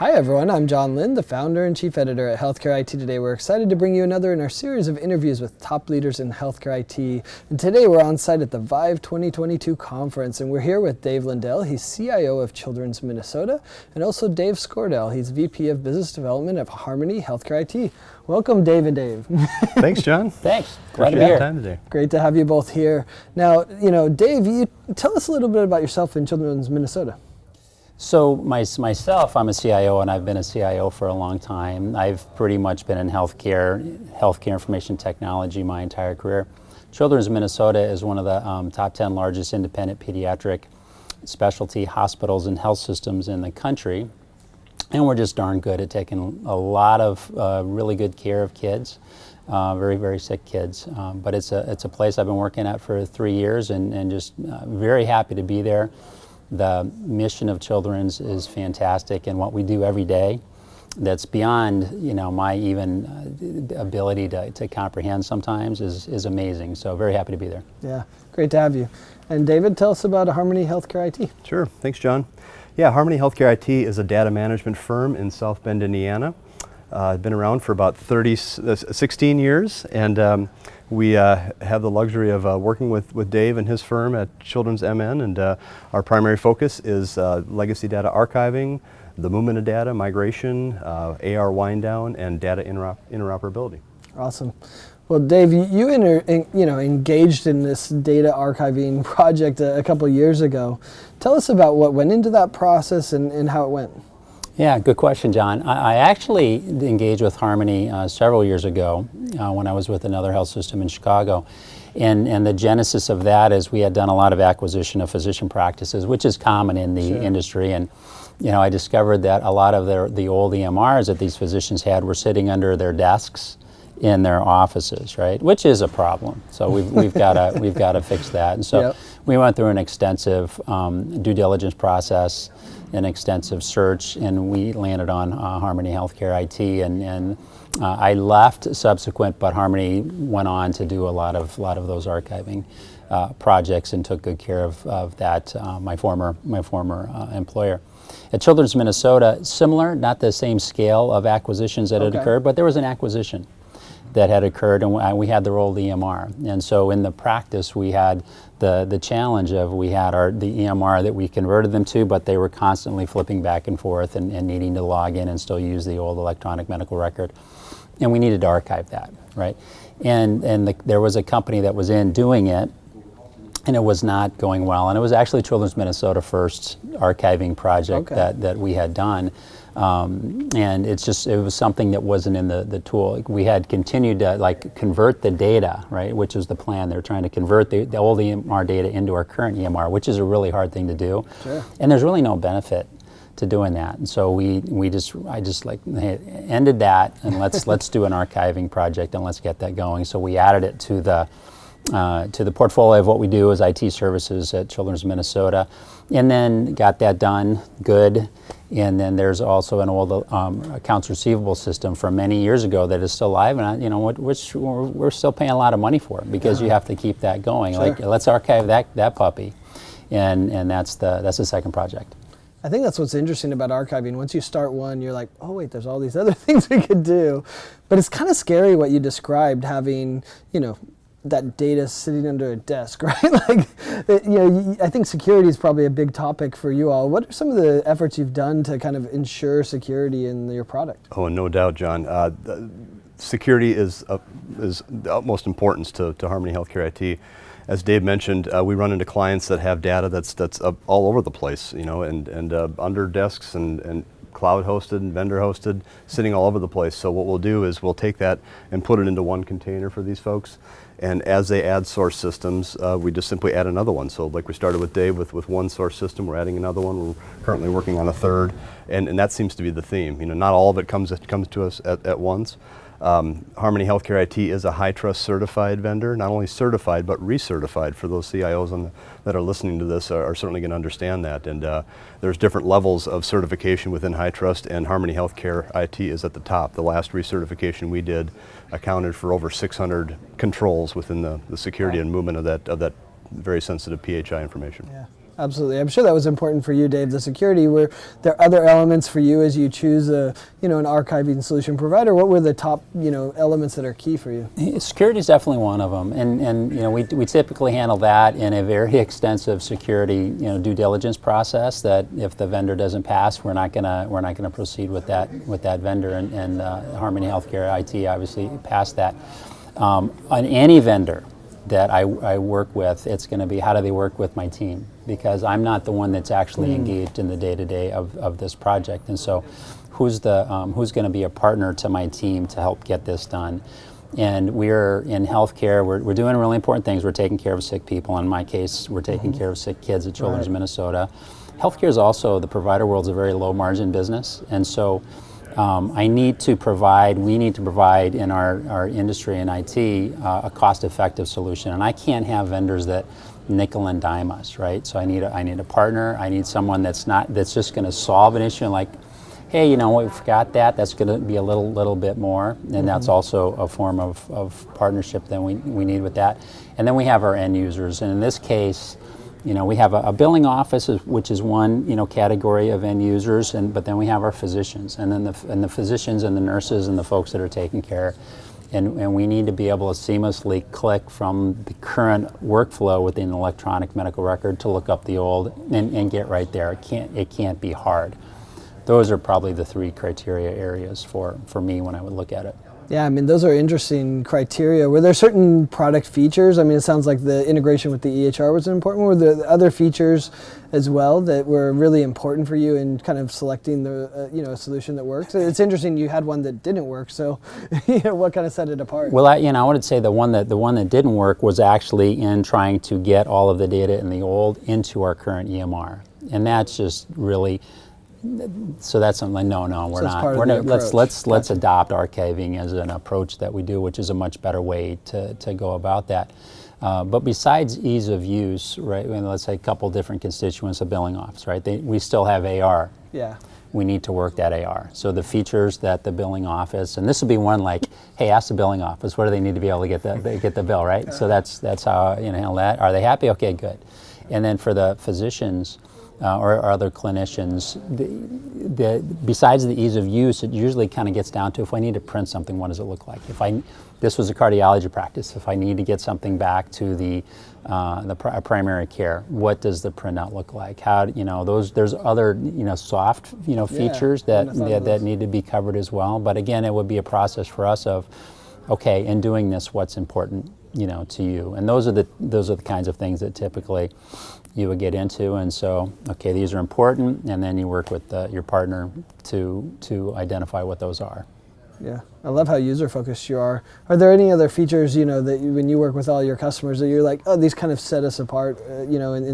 Hi everyone, I'm John Lind, the founder and chief editor at Healthcare IT Today. We're excited to bring you another in our series of interviews with top leaders in healthcare IT. And today we're on site at the ViVE 2022 conference, and we're here with Dave Lundal. He's CIO of Children's Minnesota, and also Dave Skordahl. He's VP of Business Development of Harmony Healthcare IT. Welcome, Dave and Dave. Thanks, John. Thanks. Glad to be here. Time today. Great to have you both here. Now, Dave, you tell us a little bit about yourself in Children's Minnesota. So myself, I'm a CIO, and I've been a CIO for a long time. I've pretty much been in healthcare information technology my entire career. Children's Minnesota is one of the top 10 largest independent pediatric specialty hospitals and health systems in the country. And we're just darn good at taking a lot of really good care of kids, very, very sick kids. But it's a place I've been working at for 3 years and just very happy to be there. The mission of Children's is fantastic, and what we do every day that's beyond my even ability to comprehend sometimes is amazing. So very happy to be there. Yeah, great to have you. And David, tell us about Harmony Healthcare IT. Sure, thanks John. Yeah, Harmony Healthcare IT is a data management firm in South Bend, Indiana. I've been around for about 16 years, and we have the luxury of working with Dave and his firm at Children's MN, and our primary focus is legacy data archiving, the movement of data, migration, AR wind down, and data interoperability. Awesome. Well, Dave, you engaged in this data archiving project a couple years ago. Tell us about what went into that process and how it went. Yeah, good question, John. I actually engaged with Harmony several years ago when I was with another health system in Chicago. And the genesis of that is we had done a lot of acquisition of physician practices, which is common in the industry. And I discovered that a lot of the old EMRs that these physicians had were sitting under their desks in their offices, right? Which is a problem. So we've got to fix that. And so we went through an extensive due diligence process, an extensive search, and we landed on Harmony Healthcare IT. And I left subsequent, but Harmony went on to do a lot of those archiving projects and took good care of that. My former employer. At Children's Minnesota, similar, not the same scale of acquisitions that had occurred, but there was an acquisition that had occurred, and we had the old EMR. And so in the practice, we had the challenge of we had the EMR that we converted them to, but they were constantly flipping back and forth and needing to log in and still use the old electronic medical record. And we needed to archive that, right? And there was a company that was doing it, and it was not going well. And it was actually Children's Minnesota first archiving project that we had done. And it was something that wasn't in the tool. We had continued to convert the data, right, which was the plan. They were trying to convert the old EMR data into our current EMR, which is a really hard thing to do. Sure. And there's really no benefit to doing that. And so I just ended that, and let's do an archiving project and let's get that going. So we added it to the portfolio of what we do as IT services at Children's Minnesota, and then got that done good. And then there's also an old accounts receivable system from many years ago that is still live, and which we're still paying a lot of money for you have to keep that going. Sure. Let's archive that puppy, and that's the second project. I think that's what's interesting about archiving. Once you start one, you're like, oh wait, there's all these other things we could do. But it's kind of scary what you described, having that data sitting under a desk, right? I think security is probably a big topic for you all. What are some of the efforts you've done to kind of ensure security in your product? Oh, no doubt, John. Security is the utmost importance to Harmony Healthcare IT. As Dave mentioned, we run into clients that have data that's all over the place, and under desks and cloud hosted and vendor hosted, sitting all over the place. So what we'll do is we'll take that and put it into one container for these folks. And as they add source systems, we just simply add another one. So like we started with Dave with one source system, we're adding another one. We're currently working on a third, and that seems to be the theme. Not all of it comes to us at once. Harmony Healthcare IT is a HITRUST certified vendor, not only certified but recertified. For those CIOs that are listening to this are certainly going to understand that. And there's different levels of certification within HITRUST, and Harmony Healthcare IT is at the top. The last recertification we did accounted for over 600 controls within the security and movement of that very sensitive PHI information. Yeah. absolutely. I'm sure that was important for you, Dave. The security. Were there other elements for you as you choose an archiving solution provider? What were the top elements that are key for you? Security is definitely one of them, and we typically handle that in a very extensive security due diligence process. That if the vendor doesn't pass, we're not gonna proceed with that vendor, and Harmony Healthcare IT obviously passed that. On any vendor that I work with, it's going to be how do they work with my team, because I'm not the one that's actually engaged in the day-to-day of this project, and so who's going to be a partner to my team to help get this done. And we're in healthcare, we're doing really important things. We're taking care of sick people. In my case, we're taking care of sick kids at Children's Minnesota. Healthcare is also, the provider world's a very low margin business, and so we need to provide in our industry in IT a cost-effective solution, and I can't have vendors that nickel and dime us, right? So I need a partner. I need someone that's just going to solve an issue and like, hey, we forgot that. That's going to be a little bit more, and that's also a form of partnership that we need with that. And then we have our end users, and in this case, we have a billing office, which is one category of end users, but then we have our physicians, and then the physicians and the nurses and the folks that are taking care, and we need to be able to seamlessly click from the current workflow within the electronic medical record to look up the old and get right there. It can't be hard. Those are probably the three criteria areas for me when I would look at it. Yeah, I mean, those are interesting criteria. Were there certain product features? I mean, it sounds like the integration with the EHR was important. Were there other features as well that were really important for you in kind of selecting the a solution that works? It's interesting you had one that didn't work, so what kind of set it apart? Well, I would say the one that didn't work was actually in trying to get all of the data in the old into our current EMR, and that's just really. So that's something like, no, we're not. Let's adopt archiving as an approach that we do, which is a much better way to go about that. But besides ease of use, right? Let's say a couple different constituents of billing office, right? We still have AR. Yeah. We need to work that AR. So the features that the billing office, and this would be one like, hey, ask the billing office, what do they need to be able to get the bill, right? So that's how handle that. Are they happy? Okay, good. And then for the physicians. Or other clinicians, besides the ease of use, it usually kind of gets down to if I need to print something, what does it look like? This was a cardiology practice. If I need to get something back to the primary care, what does the printout look like? How there's other soft features that need to be covered as well. But again, it would be a process for us of, okay, in doing this, what's important to you, and those are the kinds of things that typically you would get into, and so okay, these are important, and then you work with your partner to identify what those are. Yeah, I love how user focused you are. Are there any other features that when you work with all your customers that you're like, oh, these kind of set us apart, in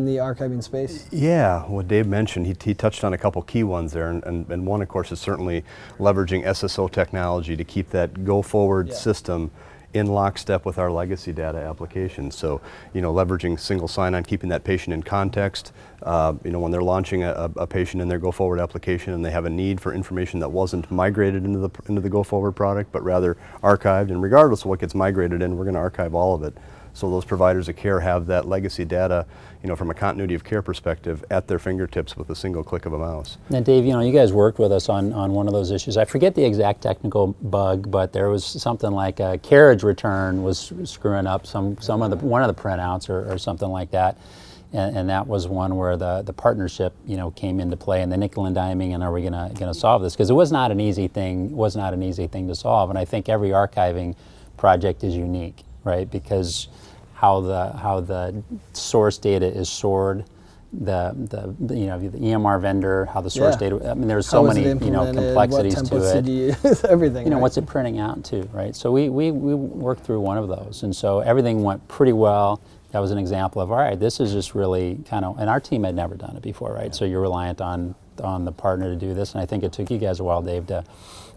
the archiving space? Yeah, what Dave mentioned, he touched on a couple key ones there, and one, of course, is certainly leveraging SSO technology to keep that go-forward system in lockstep with our legacy data application. So, leveraging single sign-on, keeping that patient in context. When they're launching a patient in their go-forward application and they have a need for information that wasn't migrated into the go-forward product, but rather archived, and regardless of what gets migrated in, we're going to archive all of it. So those providers of care have that legacy data, from a continuity of care perspective, at their fingertips with a single click of a mouse. Now, Dave, you guys worked with us on one of those issues. I forget the exact technical bug, but there was something like a carriage return was screwing up one of the printouts or something like that. And that was one where the partnership, came into play, and the nickel and diming, and are we going to solve this? Because it was not an easy thing. To solve, and I think every archiving project is unique, right? Because how the source data is stored, the EMR vendor, how the source data. I mean, there's so many complexities to it. Everything. Right? What's it printing out to, right? So we worked through one of those, and so everything went pretty well. That was an example of, all right, this is just really kind of, and our team had never done it before, right? So you're reliant on the partner to do this, and I think it took you guys a while, Dave, to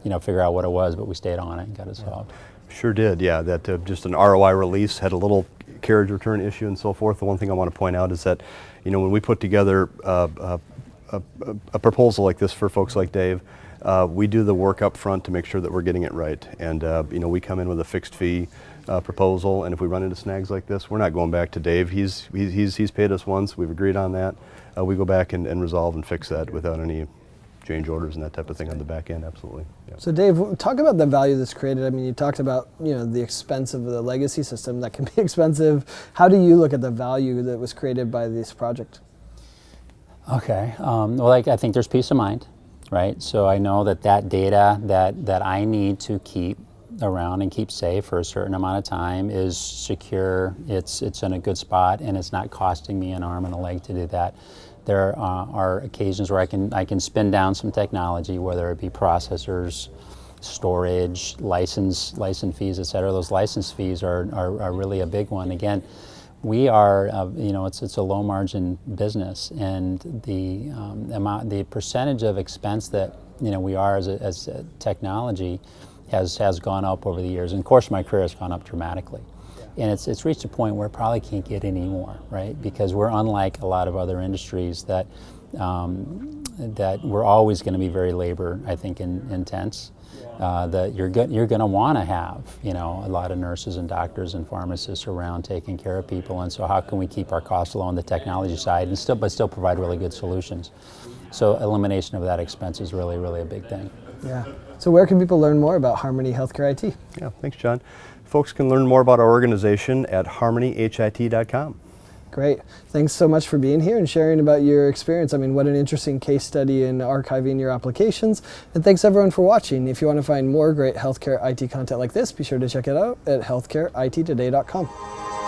figure out what it was, but we stayed on it and got it solved. Sure did, yeah. That just an ROI release had a little carriage return issue and so forth. The one thing I want to point out is that, when we put together a proposal like this for folks like Dave, we do the work up front to make sure that we're getting it right. And we come in with a fixed fee. proposal, and if we run into snags like this, we're not going back to Dave. He's paid us once. We've agreed on that. We go back and resolve and fix that without any change orders and that type of thing on the back end. Absolutely. Yeah. So Dave, talk about the value that's created. I mean, you talked about the expense of the legacy system that can be expensive. How do you look at the value that was created by this project? Okay. Well, I think there's peace of mind, right? So I know that data that I need to keep around and keep safe for a certain amount of time is secure, it's in a good spot, and it's not costing me an arm and a leg to do that. There are occasions where I can spin down some technology, whether it be processors, storage, license fees, et cetera. Those license fees are really a big one. Again, we are, it's a low margin business, and the percentage of expense that we are as a technology has gone up over the years. And of course, my career has gone up dramatically. And it's reached a point where it probably can't get any more, right? Because we're unlike a lot of other industries that we're always going to be very labor, I think, intense. That you're going to want to have, a lot of nurses and doctors and pharmacists around taking care of people. And so how can we keep our costs low on the technology side and still provide really good solutions? So elimination of that expense is really, really a big thing. Yeah. So where can people learn more about Harmony Healthcare IT? Yeah, thanks, John. Folks can learn more about our organization at harmonyhit.com. Great. Thanks so much for being here and sharing about your experience. I mean, what an interesting case study in archiving your applications. And thanks everyone for watching. If you want to find more great healthcare IT content like this, be sure to check it out at healthcareittoday.com.